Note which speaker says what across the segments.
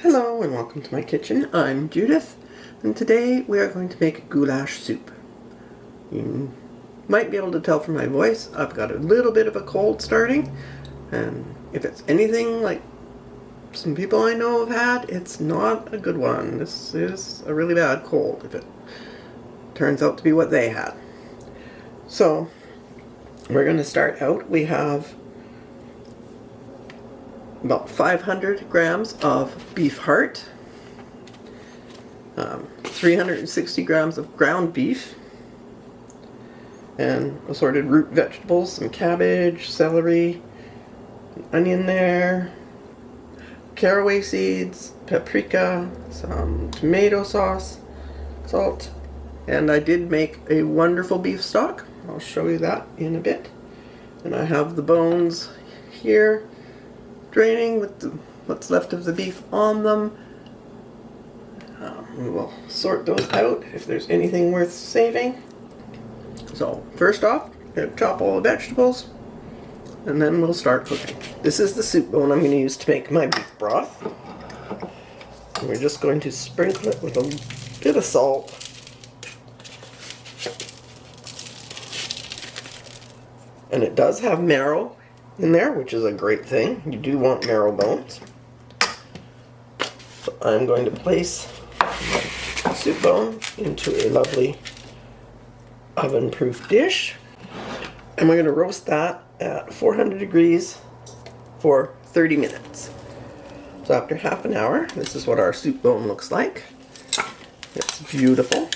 Speaker 1: Hello and welcome to my kitchen. I'm Judith and today we are going to make goulash soup. You might be able to tell from my voice I've got a little bit of a cold starting, and if it's anything like some people I know have had, it's not a good one. This is a really bad cold if it turns out to be what they had. So we're going to start out. We have about 500 grams of beef heart, 360 grams of ground beef, and assorted root vegetables, some cabbage, celery, an onion there, caraway seeds, paprika, some tomato sauce, salt, and I did make a wonderful beef stock. I'll show you that in a bit. And I have the bones here, draining with what's left of the beef on them. We will sort those out if there's anything worth saving. So first off, I'm going to chop all the vegetables and then we'll start cooking. This is the soup bone I'm going to use to make my beef broth. And we're just going to sprinkle it with a bit of salt. And it does have marrow in there, which is a great thing. You do want marrow bones. So I'm going to place my soup bone into a lovely oven-proof dish, and we're going to roast that at 400 degrees for 30 minutes. So after half an hour, this is what our soup bone looks like. It's beautiful.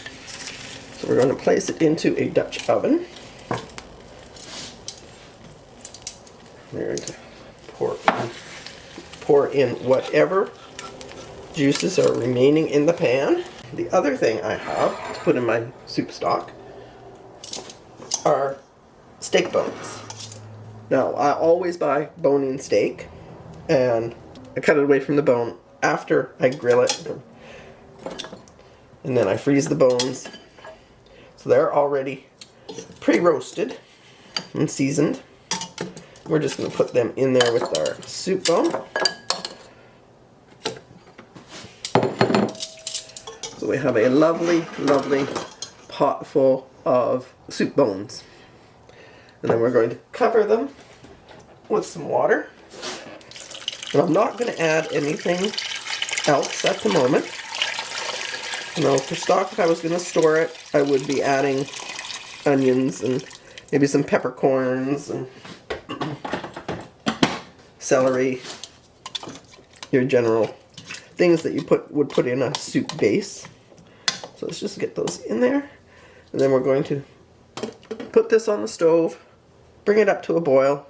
Speaker 1: So we're going to place it into a Dutch oven. We're going to pour in whatever juices are remaining in the pan. The other thing I have to put in my soup stock are steak bones. Now, I always buy bone-in steak, and I cut it away from the bone after I grill it, and then I freeze the bones. So they're already pre-roasted and seasoned. We're just going to put them in there with our soup bone. So we have a lovely, lovely pot full of soup bones. And then we're going to cover them with some water. And I'm not going to add anything else at the moment. You know, for stock, if I was going to store it, I would be adding onions and maybe some peppercorns and celery, your general things that you would put in a soup base. So let's just get those in there, and then we're going to put this on the stove, bring it up to a boil,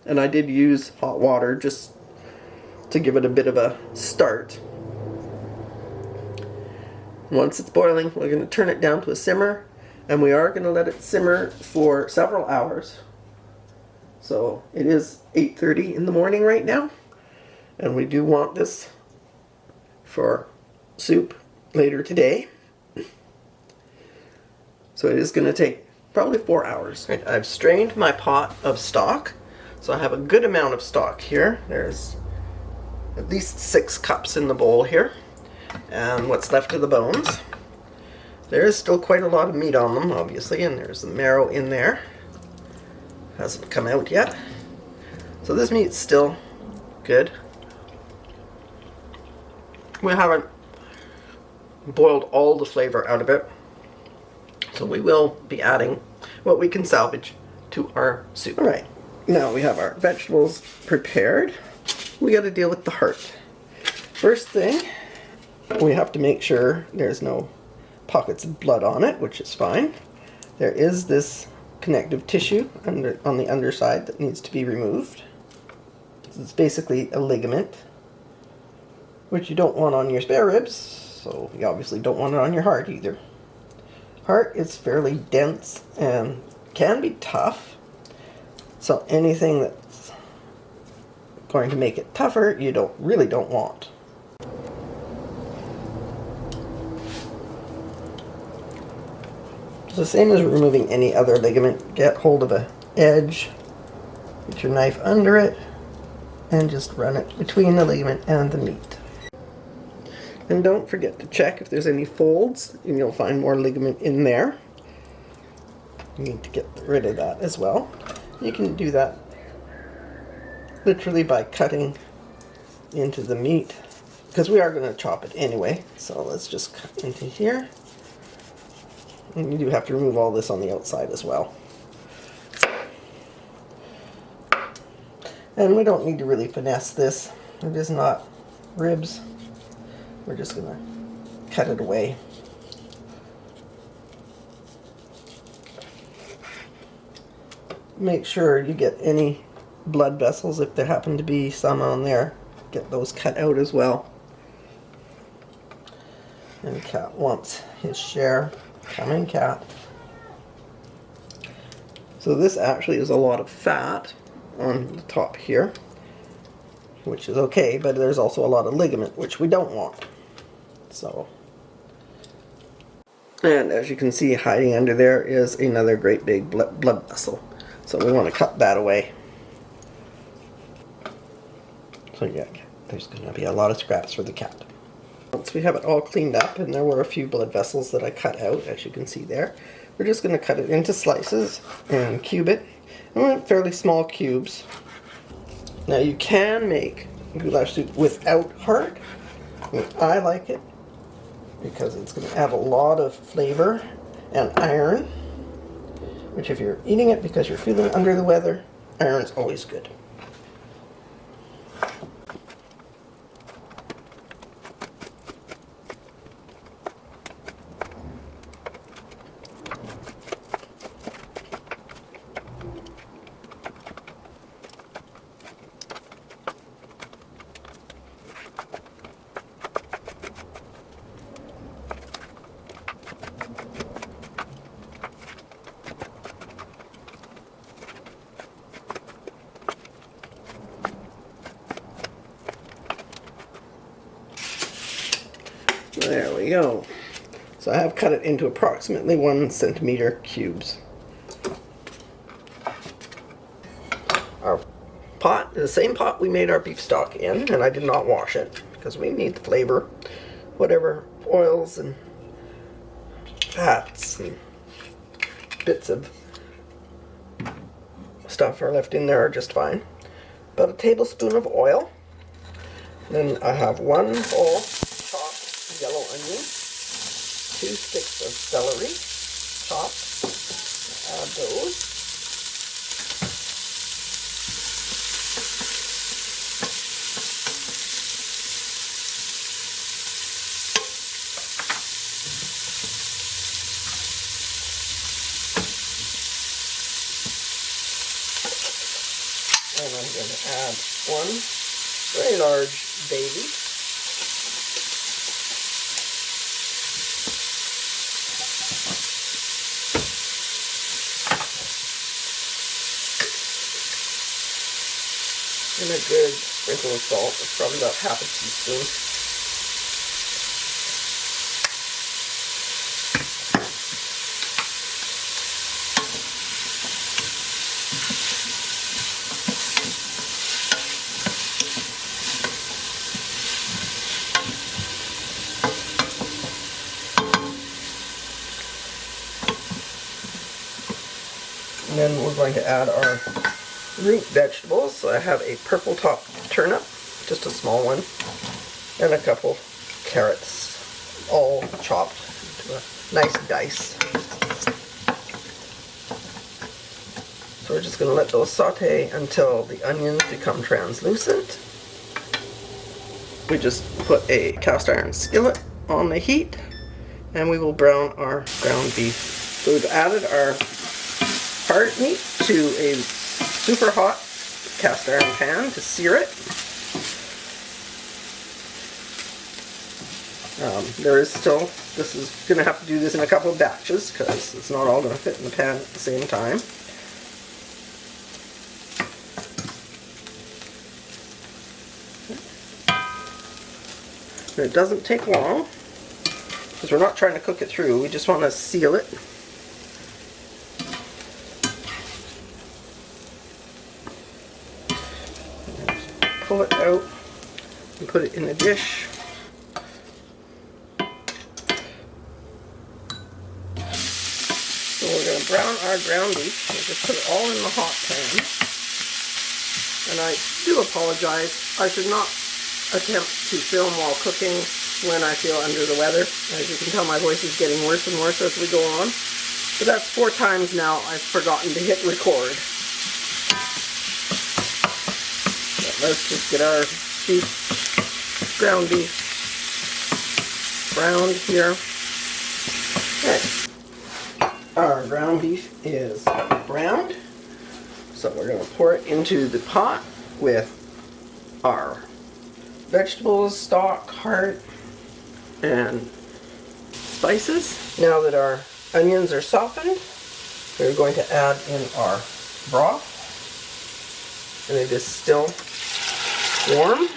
Speaker 1: and I did use hot water just to give it a bit of a start. Once it's boiling, we're going to turn it down to a simmer, and we are going to let it simmer for several hours. So it is 8:30 in the morning right now, and we do want this for soup later today. So it is going to take probably 4 hours. Right, I've strained my pot of stock, so I have a good amount of stock here. There's at least 6 cups in the bowl here, and what's left of the bones. There is still quite a lot of meat on them, obviously, and there's the marrow in there. Hasn't come out yet. So this meat's still good. We haven't boiled all the flavor out of it, so we will be adding what we can salvage to our soup. Alright, now we have our vegetables prepared. We got to deal with the heart. First thing, we have to make sure there's no pockets of blood on it, which is fine. There is this connective tissue on the underside that needs to be removed. It's basically a ligament, which you don't want on your spare ribs, so you obviously don't want it on your heart either. Heart is fairly dense and can be tough, so anything that's going to make it tougher you really don't want. It's the same as removing any other ligament. Get hold of an edge, get your knife under it, and just run it between the ligament and the meat. And don't forget to check if there's any folds, and you'll find more ligament in there. You need to get rid of that as well. You can do that literally by cutting into the meat, because we are going to chop it anyway. So let's just cut into here. And you do have to remove all this on the outside as well. And we don't need to really finesse this. It is not ribs. We're just going to cut it away. Make sure you get any blood vessels, if there happen to be some on there. Get those cut out as well. And Cat wants his share. Come in, Cat. So this actually is a lot of fat on the top here, which is okay, but there's also a lot of ligament, which we don't want. So, and as you can see, hiding under there is another great big blood vessel. So we want to cut that away. So yeah, there's going to be a lot of scraps for the cat. Once we have it all cleaned up, and there were a few blood vessels that I cut out, as you can see there, we're just going to cut it into slices and cube it. I want fairly small cubes. Now you can make goulash soup without heart. I like it because it's going to add a lot of flavor and iron, which if you're eating it because you're feeling under the weather, iron's always good. There we go. So I have cut it into approximately 1 centimeter cubes. Our pot is the same pot we made our beef stock in, and I did not wash it because we need the flavor. Whatever oils and fats and bits of stuff are left in there are just fine. About a tablespoon of oil. Then I have 1 whole yellow onion, 2 sticks of celery, chopped. Add those. And I'm going to add 1 very large bay leaf. And a good sprinkle of salt. It's probably about half a teaspoon. And then we're going to add our root vegetables. So I have a purple top turnip, just a small one, and a couple carrots, all chopped into a nice dice. So we're just going to let those saute until the onions become translucent. We just put a cast iron skillet on the heat, and we will brown our ground beef. So we've added our heart meat to a super hot cast iron pan to sear it. This is going to have to do this in a couple of batches because it's not all going to fit in the pan at the same time. And it doesn't take long because we're not trying to cook it through, we just want to seal it. Pull it out and put it in a dish. our ground beef. We'll just put it all in the hot pan. And I do apologize. I should not attempt to film while cooking when I feel under the weather. As you can tell, my voice is getting worse and worse as we go on. But that's 4 times now I've forgotten to hit record. But let's just get our beef, ground beef, browned here. Okay. Our ground beef is browned. So we're going to pour it into the pot with our vegetables, stock, heart, and spices. Now that our onions are softened, we're going to add in our broth. And it is still warm.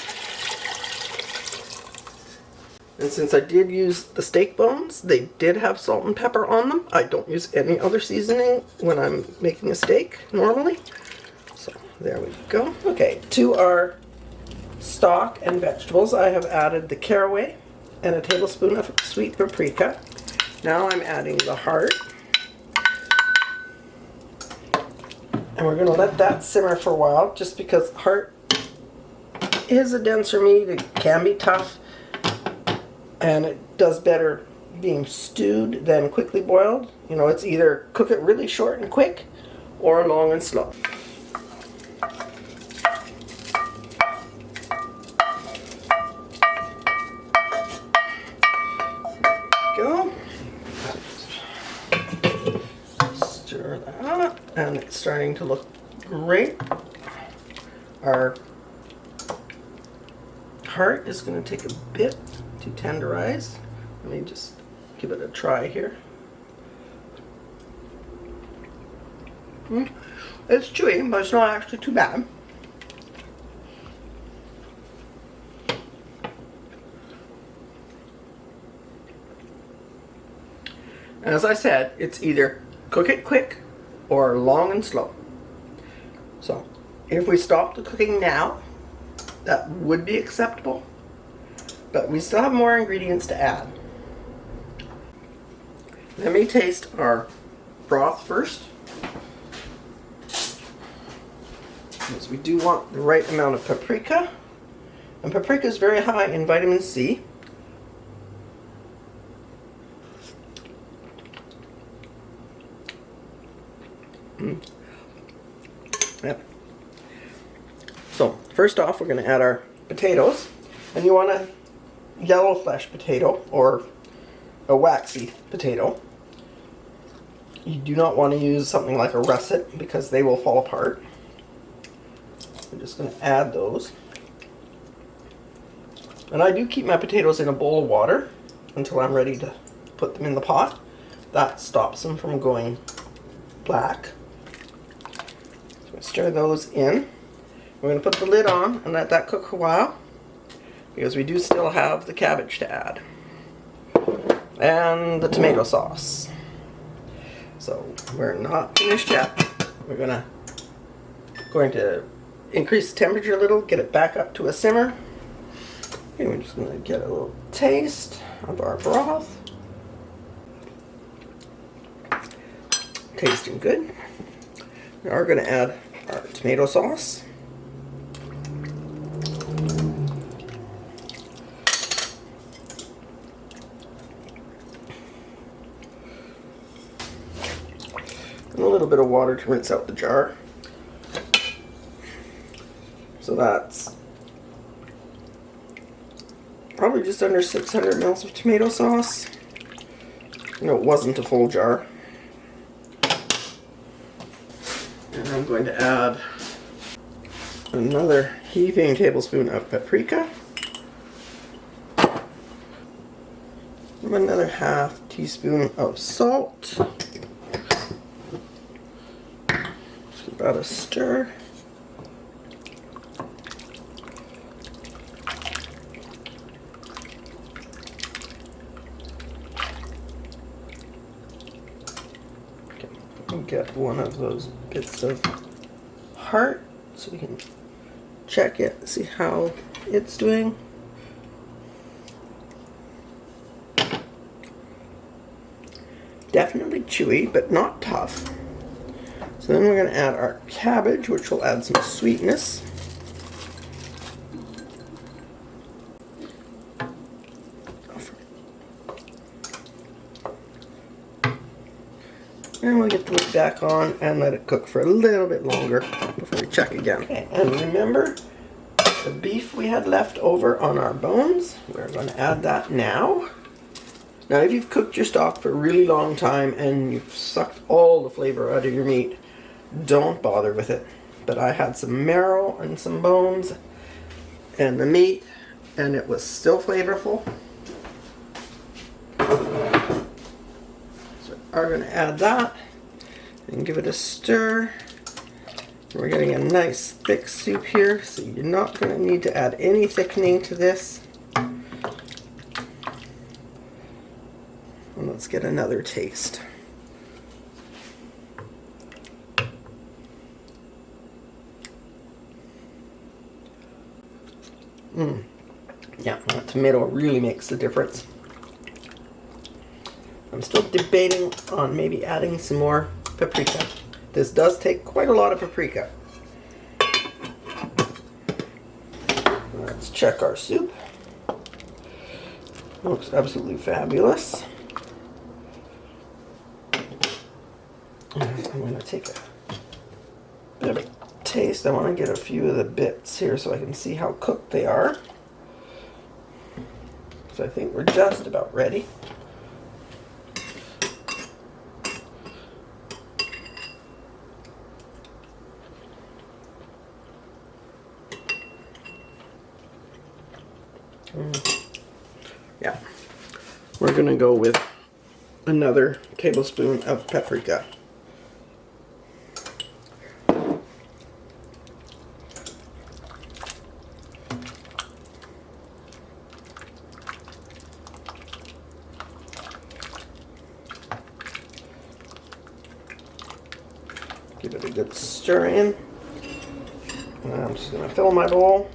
Speaker 1: And since I did use the steak bones, they did have salt and pepper on them. I don't use any other seasoning when I'm making a steak normally. So there we go. Okay, to our stock and vegetables, I have added the caraway and a tablespoon of sweet paprika. Now I'm adding the heart. And we're going to let that simmer for a while, just because heart is a denser meat. It can be tough, and it does better being stewed than quickly boiled. You know, it's either cook it really short and quick or long and slow. Go. Stir that up, and it's starting to look great. Our heart is going to take a bit to tenderize. Let me just give it a try here. It's chewy, but it's not actually too bad. As I said, it's either cook it quick or long and slow. So if we stop the cooking now, that would be acceptable, but we still have more ingredients to add. Let me taste our broth first, because we do want the right amount of paprika, and paprika is very high in vitamin C. Yep. So first off, we're going to add our potatoes, and you want a yellow flesh potato or a waxy potato. You do not want to use something like a russet because they will fall apart. I'm just going to add those, and I do keep my potatoes in a bowl of water until I'm ready to put them in the pot. That stops them from going black. So stir those in. We're going to put the lid on and let that cook a while, because we do still have the cabbage to add. And the tomato sauce. So we're not finished yet. We're going to increase the temperature a little, get it back up to a simmer. Okay, we're just going to get a little taste of our broth. Tasting good. Now we're going to add our tomato sauce. And a little bit of water to rinse out the jar. So that's probably just under 600 mils of tomato sauce. No, it wasn't a full jar. And I'm going to add another heaping tablespoon of paprika. And another half teaspoon of salt. Give that a stir. Get one of those bits of heart so we can check it, see how it's doing. Definitely chewy, but not tough. So then we're going to add our cabbage, which will add some sweetness. And we'll get the lid back on and let it cook for a little bit longer before we check again. Okay, and remember the beef we had left over on our bones? We're going to add that now. Now if you've cooked your stock for a really long time and you've sucked all the flavor out of your meat, don't bother with it. But I had some marrow and some bones and the meat, and it was still flavorful. Are going to add that and give it a stir. We're getting a nice thick soup here, so you're not going to need to add any thickening to this. And let's get another taste. Yeah, that tomato really makes the difference. I'm still debating on maybe adding some more paprika. This does take quite a lot of paprika. Let's check our soup. Looks absolutely fabulous. I'm going to take a bit of a taste. I want to get a few of the bits here so I can see how cooked they are. So I think we're just about ready. Yeah, we're going to go with another tablespoon of paprika. Give it a good stir in. And I'm just going to fill my bowl.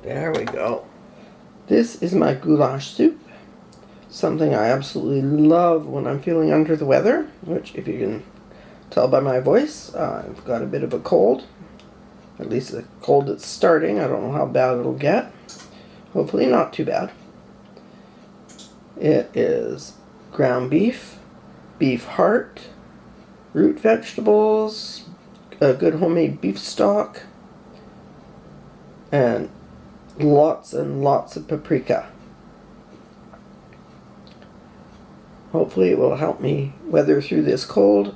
Speaker 1: There we go. This is my goulash soup. Something I absolutely love when I'm feeling under the weather, which if you can tell by my voice, I've got a bit of a cold. At least a cold that's starting. I don't know how bad it'll get. Hopefully not too bad. It is ground beef, beef heart, root vegetables, a good homemade beef stock, and lots and lots of paprika. Hopefully it will help me weather through this cold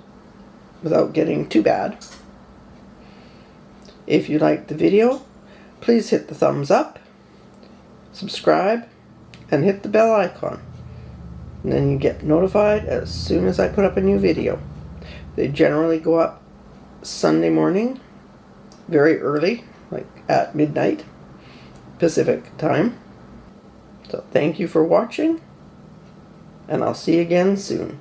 Speaker 1: without getting too bad. If you liked the video, please hit the thumbs up, subscribe, and hit the bell icon. And then you get notified as soon as I put up a new video. They generally go up Sunday morning, very early, like at midnight Pacific time. So thank you for watching, and I'll see you again soon.